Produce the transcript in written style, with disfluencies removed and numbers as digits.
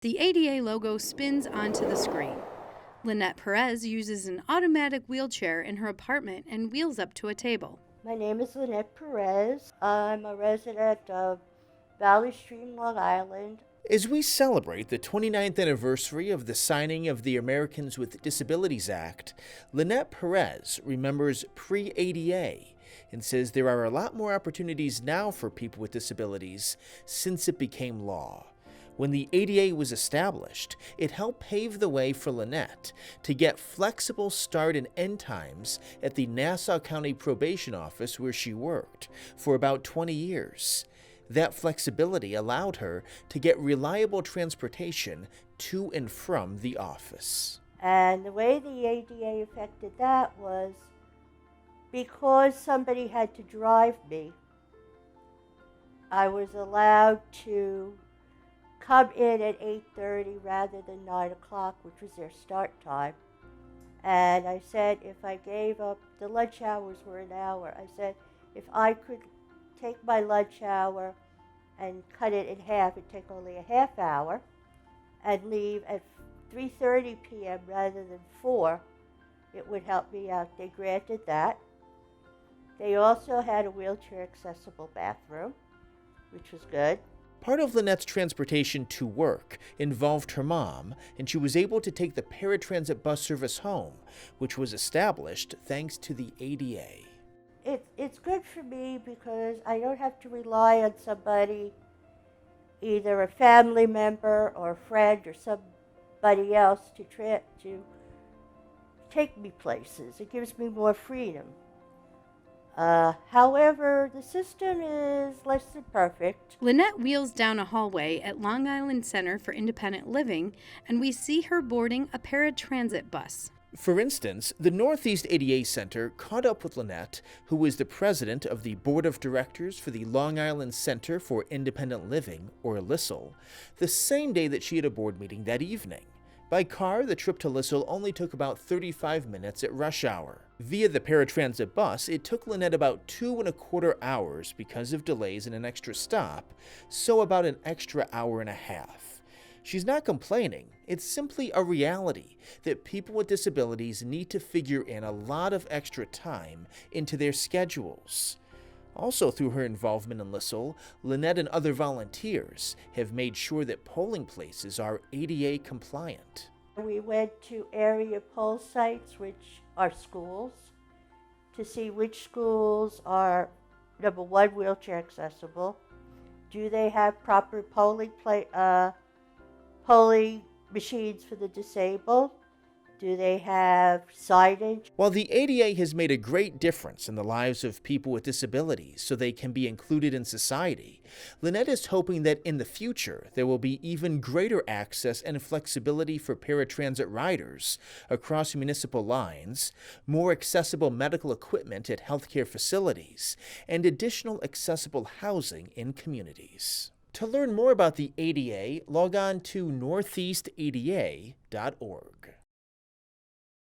The ADA logo spins onto the screen. Lynette Perez uses an automatic wheelchair in her apartment and wheels up to a table. My name is Lynette Perez. I'm a resident of Valley Stream, Long Island. As we celebrate the 29th anniversary of the signing of the Americans with Disabilities Act, Lynette Perez remembers pre-ADA and says there are a lot more opportunities now for people with disabilities since it became law. When the ADA was established, it helped pave the way for Lynette to get flexible start and end times at the Nassau County Probation Office where she worked for about 20 years. That flexibility allowed her to get reliable transportation to and from the office. And the way the ADA affected that was because somebody had to drive me, I was allowed to come in at 8:30 rather than 9 o'clock, which was their start time. And I said if I gave up, the lunch hours were an hour. I said if I could take my lunch hour and cut it in half and take only a half hour and leave at 3:30 p.m. rather than 4, it would help me out. They granted that. They also had a wheelchair accessible bathroom, which was good. Part of Lynette's transportation to work involved her mom, and she was able to take the paratransit bus service home, which was established thanks to the ADA. It's good for me because I don't have to rely on somebody, either a family member or a friend or somebody else to take me places. It gives me more freedom. However, the system is less than perfect. Lynette wheels down a hallway at Long Island Center for Independent Living, and we see her boarding a paratransit bus. For instance, the Northeast ADA Center caught up with Lynette, who is the president of the Board of Directors for the Long Island Center for Independent Living, or LISL, the same day that she had a board meeting that evening. By car, the trip to LISL only took about 35 minutes at rush hour. Via the paratransit bus, it took Lynette about 2.25 hours because of delays and an extra stop, so about an extra hour and a half. She's not complaining. It's simply a reality that people with disabilities need to figure in a lot of extra time into their schedules. Also, through her involvement in LISL, Lynette and other volunteers have made sure that polling places are ADA compliant. We went to area poll sites, which are schools, to see which schools are, number one, wheelchair accessible. Do they have proper polling machines for the disabled? Do they have signage? While the ADA has made a great difference in the lives of people with disabilities so they can be included in society, Lynette is hoping that in the future there will be even greater access and flexibility for paratransit riders across municipal lines, more accessible medical equipment at healthcare facilities, and additional accessible housing in communities. To learn more about the ADA, log on to northeastada.org.